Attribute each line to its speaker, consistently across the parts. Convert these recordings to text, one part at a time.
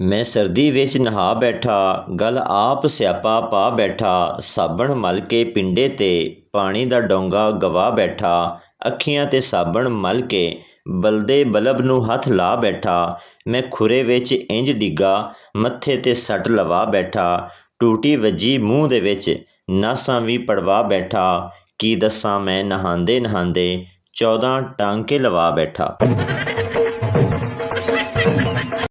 Speaker 1: ਮੈਂ ਸਰਦੀ ਵਿੱਚ ਨਹਾ ਬੈਠਾ, ਗਲ ਆਪ ਸਿਆਪਾ ਪਾ ਬੈਠਾ, ਸਾਬਣ ਮਲ ਕੇ ਪਿੰਡੇ ਤੇ ਪਾਣੀ ਦਾ ਡੋਂਗਾ ਗਵਾ ਬੈਠਾ, ਅੱਖੀਆਂ ਤੇ ਸਾਬਣ ਮਲ ਕੇ ਬਲਦੇ ਬਲਬ ਨੂੰ ਹੱਥ ਲਾ ਬੈਠਾ, ਮੈਂ ਖੁਰੇ ਵਿੱਚ ਇੰਜ ਡਿੱਗਾ, ਮੱਥੇ ਤੇ ਸੱਟ ਲਵਾ ਬੈਠਾ, ਟੂਟੀ ਵੱਜੀ ਮੂੰਹ ਦੇ ਵਿੱਚ, ਨਾਸਾਂ ਵੀ ਪੜਵਾ ਬੈਠਾ, ਕੀ ਦੱਸਾਂ ਮੈਂ ਨਹਾਂਦੇ ਨਹਾਂਦੇ 14 टांके लवा बैठा।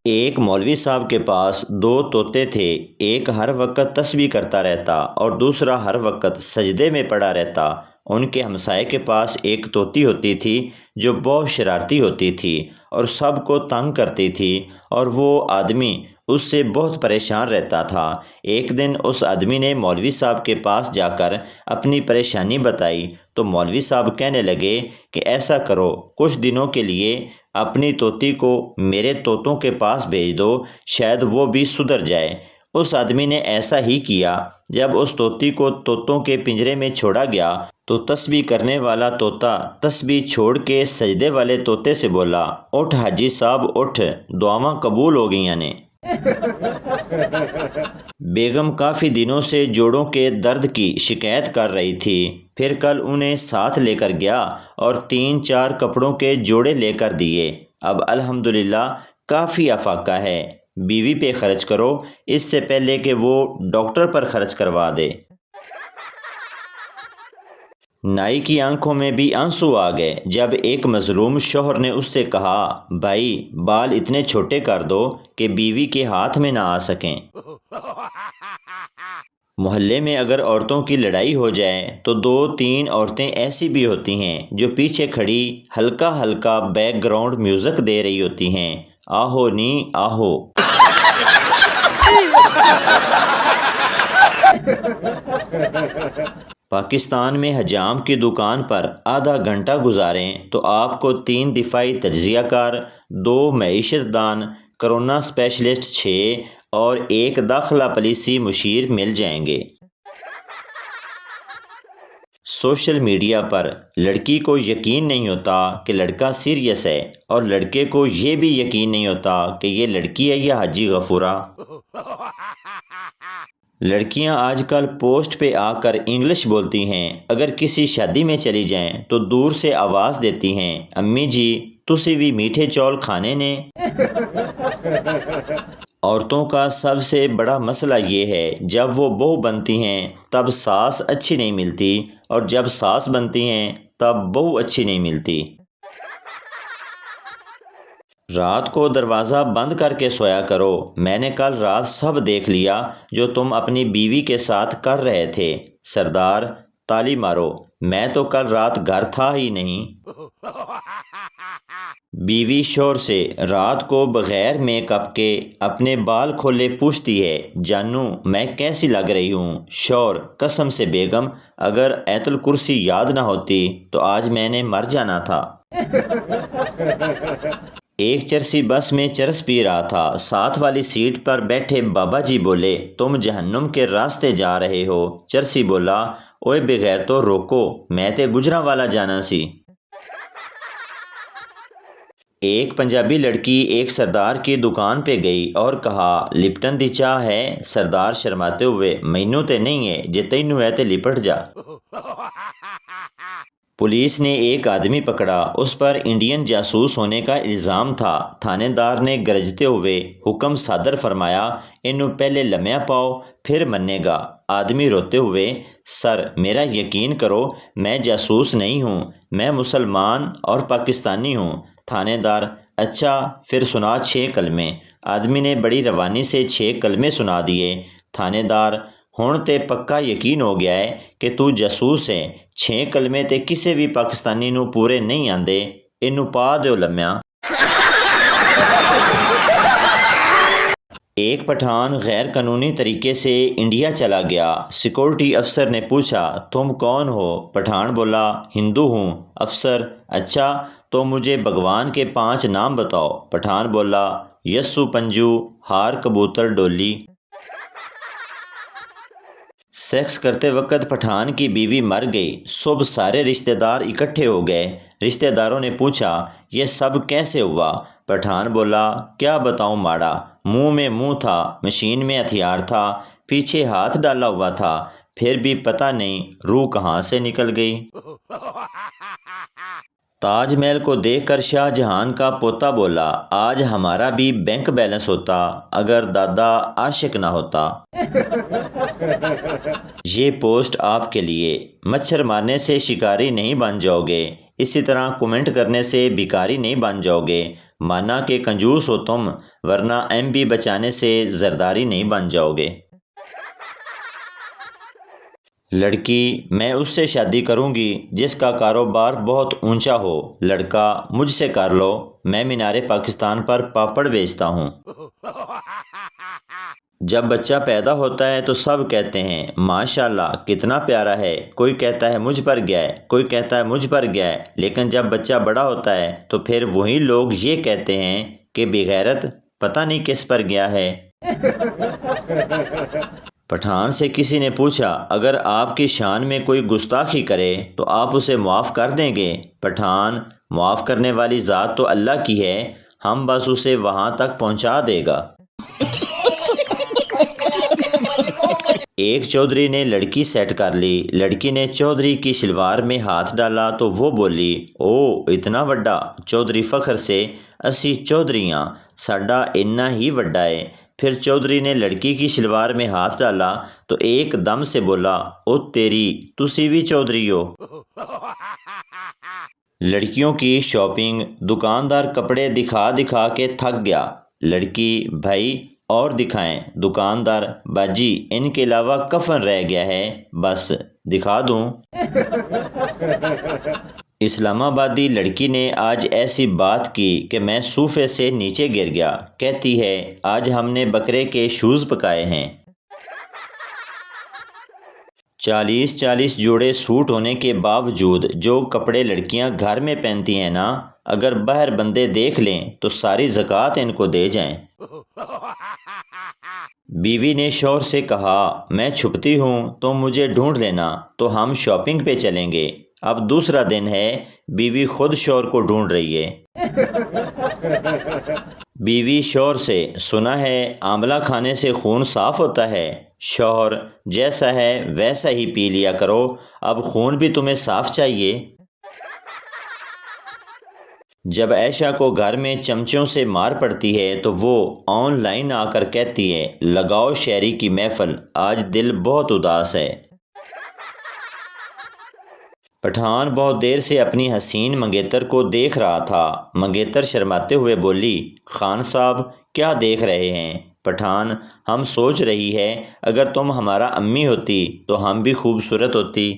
Speaker 1: एक मौलवी साहब के पास 2 तोते थे, एक हर वक्त तस्बीह करता रहता और दूसरा हर वक्त सजदे में पड़ा रहता। उनके हमसाये के पास एक तोती होती थी जो बहुत शरारती होती थी और सबको तंग करती थी और वो आदमी उससे बहुत परेशान रहता था। एक दिन उस आदमी ने मौलवी साहब के पास जाकर अपनी परेशानी बताई तो मौलवी साहब कहने लगे कि ऐसा करो, कुछ दिनों के लिए अपनी तोती को मेरे तोतों के पास भेज दो, शायद वो भी सुधर जाए। उस आदमी ने ऐसा ही किया। जब उस तोती को तोतों के पिंजरे में छोड़ा गया तो तस्बीह करने वाला तोता तस्बीह छोड़ के सजदे वाले तोते से बोला, उठ हाजी साहब उठ, दुआवां कबूल हो गई ने। बेगम काफ़ी दिनों से जोड़ों के दर्द की शिकायत कर रही थी। फिर कल उन्हें साथ लेकर गया और 3-4 कपड़ों के जोड़े लेकर दिए। अब अल्हम्दुलिल्लाह काफ़ी अफाका है। बीवी पे खर्च करो इससे पहले कि वो डॉक्टर पर खर्च करवा दे। नाई की आंखों में भी आंसू आ गए जब एक मजलूम शोहर ने उससे कहा, भाई बाल इतने छोटे कर दो कि बीवी के हाथ में ना आ सकें। मोहल्ले में अगर औरतों की लड़ाई हो जाए तो 2-3 औरतें ऐसी भी होती हैं जो पीछे खड़ी हल्का हल्का बैकग्राउंड म्यूजिक दे रही होती हैं, आहो नी आहो। पाकिस्तान में हजाम की दुकान पर आधा घंटा गुजारें तो आपको 3 दिफाई तज्जियाकार, 2 मईशतदान, कोरोना स्पेशलिस्ट 6 और 1 दाखिला पॉलिसी मुशीर मिल जाएंगे। सोशल मीडिया पर लड़की को यकीन नहीं होता कि लड़का सीरियस है और लड़के को ये भी यकीन नहीं होता कि ये लड़की है या हाजी गफूरा। लड़कियां आजकल पोस्ट पे आकर इंग्लिश बोलती हैं। अगर किसी शादी में चली जाएं तो दूर से आवाज़ देती हैं, अम्मी जी तुसी भी मीठे चौल खाने ने। औरतों का सबसे बड़ा मसला ये है, जब वो बहू बनती हैं तब सास अच्छी नहीं मिलती और जब सास बनती हैं तब बहू अच्छी नहीं मिलती। रात को दरवाज़ा बंद करके सोया करो। मैंने कल रात सब देख लिया जो तुम अपनी बीवी के साथ कर रहे थे। सरदार ताली मारो, मैं तो कल रात घर था ही नहीं। बीवी शोर से रात को बगैर मेकअप के अपने बाल खोले पूछती है, जानू मैं कैसी लग रही हूँ। शोर, कसम से बेगम अगर ऐतुल कुर्सी याद ना होती तो आज मैंने मर जाना था। एक चरसी बस में चरस पी रहा था। साथ वाली सीट पर बैठे बाबा जी बोले, तुम जहन्नुम के रास्ते जा रहे हो। चरसी बोला, ओए बगैर तो रोको, मैं ते गुजरा वाला जाना सी। एक पंजाबी लड़की एक सरदार की दुकान पे गई और कहा, लिपटन दी चाह है। सरदार शर्माते हुए, मैनू ते नहीं है, जे तैनू है ते लिपट जा। पुलिस ने एक आदमी पकड़ा, उस पर इंडियन जासूस होने का इल्ज़ाम था। थानेदार ने गरजते हुए हुक्म सादर फरमाया, इन्हू पहले लम्या पाओ फिर मनेगा। आदमी रोते हुए, सर मेरा यकीन करो मैं जासूस नहीं हूँ, मैं मुसलमान और पाकिस्तानी हूँ। थानेदार, अच्छा फिर सुना 6 कलमे। आदमी ने बड़ी रवानी से 6 कलमे सुना दिए। थानेदार, हुण ते पक्का यकीन हो गया है कि तू जासूस है। 6 कलमे ते किसी भी पाकिस्तानी नू पूरे नहीं आंदे, इनू पा दो लम्या। एक पठान गैर कानूनी तरीके से इंडिया चला गया। सिक्योरिटी अफसर ने पूछा, तुम कौन हो? पठान बोला, हिंदू हूँ। अफसर, अच्छा तो मुझे भगवान के 5 नाम बताओ। पठान बोला, यस्सु पंजू, हार कबूतर डोली। सेक्स करते वक्त पठान की बीवी मर गई। सुबह सारे रिश्तेदार इकट्ठे हो गए। रिश्तेदारों ने पूछा, ये सब कैसे हुआ? पठान बोला, क्या बताऊं माड़ा, منہ میں منہ تھا، مشین میں ہتھیار تھا، پیچھے ہاتھ ڈالا ہوا تھا، پھر بھی پتہ نہیں روح کہاں سے نکل گئی۔ تاج محل کو دیکھ کر شاہ جہان کا پوتا بولا، آج ہمارا بھی بینک بیلنس ہوتا اگر دادا عاشق نہ ہوتا۔ یہ پوسٹ آپ کے لیے، مچھر مارنے سے شکاری نہیں بن جاؤ گے، اسی طرح کمنٹ کرنے سے بھکاری نہیں بن جاؤ گے، مانا کہ کنجوس ہو تم، ورنہ ایم بی بچانے سے زرداری نہیں بن جاؤ گے۔ لڑکی، میں اس سے شادی کروں گی جس کا کاروبار بہت اونچا ہو۔ لڑکا، مجھ سے کر لو، میں مینار پاکستان پر پاپڑ بیچتا ہوں۔ جب بچہ پیدا ہوتا ہے تو سب کہتے ہیں ماشاءاللہ کتنا پیارا ہے، کوئی کہتا ہے مجھ پر گیا ہے، کوئی کہتا ہے مجھ پر گیا ہے، لیکن جب بچہ بڑا ہوتا ہے تو پھر وہی لوگ یہ کہتے ہیں کہ بغیرت پتہ نہیں کس پر گیا ہے۔ پٹھان سے کسی نے پوچھا، اگر آپ کی شان میں کوئی گستاخی کرے تو آپ اسے معاف کر دیں گے؟ پٹھان، معاف کرنے والی ذات تو اللہ کی ہے، ہم بس اسے وہاں تک پہنچا دے گا۔ ایک چودھری نے لڑکی سیٹ کر لی، لڑکی نے چودھری کی شلوار میں ہاتھ ڈالا تو وہ بولی، او اتنا وڈا؟ چودھری فخر سے، اسی چودھریاں، ساڈا اتنا ہی وڈا ہے۔ پھر چودھری نے لڑکی کی شلوار میں ہاتھ ڈالا تو ایک دم سے بولا، او تیری، تسی بھی چودھری ہو۔ لڑکیوں کی شاپنگ، دکاندار کپڑے دکھا دکھا کے تھک گیا۔ لڑکی، بھائی اور دکھائیں۔ دکاندار، باجی ان کے علاوہ کفن رہ گیا ہے، بس دکھا دوں؟ اسلام آبادی لڑکی نے آج ایسی بات کی کہ میں صوفے سے نیچے گر گیا۔ کہتی ہے، آج ہم نے بکرے کے شوز پکائے ہیں۔ 40 جوڑے سوٹ ہونے کے باوجود جو کپڑے لڑکیاں گھر میں پہنتی ہیں نا، اگر باہر بندے دیکھ لیں تو ساری زکوٰۃ ان کو دے جائیں۔ بیوی نے شوہر سے کہا، میں چھپتی ہوں تو مجھے ڈھونڈ لینا، تو ہم شاپنگ پہ چلیں گے۔ اب دوسرا دن ہے، بیوی خود شوہر کو ڈھونڈ رہی ہے۔ بیوی شوہر سے، سنا ہے آملہ کھانے سے خون صاف ہوتا ہے؟ شوہر، جیسا ہے ویسا ہی پی لیا کرو، اب خون بھی تمہیں صاف چاہیے؟ جب عائشہ کو گھر میں چمچوں سے مار پڑتی ہے تو وہ آن لائن آ کر کہتی ہے، لگاؤ شاعری کی محفل، آج دل بہت اداس ہے۔ پٹھان بہت دیر سے اپنی حسین منگیتر کو دیکھ رہا تھا۔ منگیتر شرماتے ہوئے بولی، خان صاحب کیا دیکھ رہے ہیں؟ پٹھان، ہم سوچ رہی ہے اگر تم ہمارا امی ہوتی تو ہم بھی خوبصورت ہوتی۔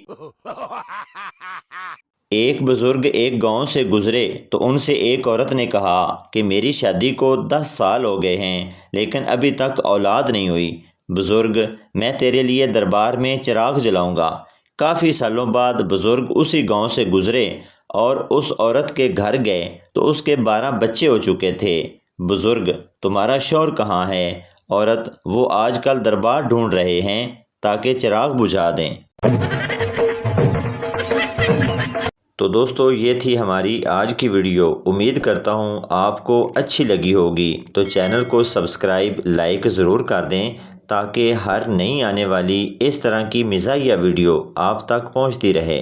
Speaker 1: ایک بزرگ ایک گاؤں سے گزرے تو ان سے ایک عورت نے کہا کہ میری شادی کو 10 سال ہو گئے ہیں لیکن ابھی تک اولاد نہیں ہوئی۔ بزرگ، میں تیرے لیے دربار میں چراغ جلاؤں گا۔ کافی سالوں بعد بزرگ اسی گاؤں سے گزرے اور اس عورت کے گھر گئے تو اس کے 12 بچے ہو چکے تھے۔ بزرگ، تمہارا شوہر کہاں ہے؟ عورت، وہ آج کل دربار ڈھونڈ رہے ہیں تاکہ چراغ بجھا دیں۔ تو دوستو، یہ تھی ہماری آج کی ویڈیو۔ امید کرتا ہوں آپ کو اچھی لگی ہوگی، تو چینل کو سبسکرائب، لائک ضرور کر دیں تاکہ ہر نئی آنے والی اس طرح کی مزاحیہ ویڈیو آپ تک پہنچتی رہے۔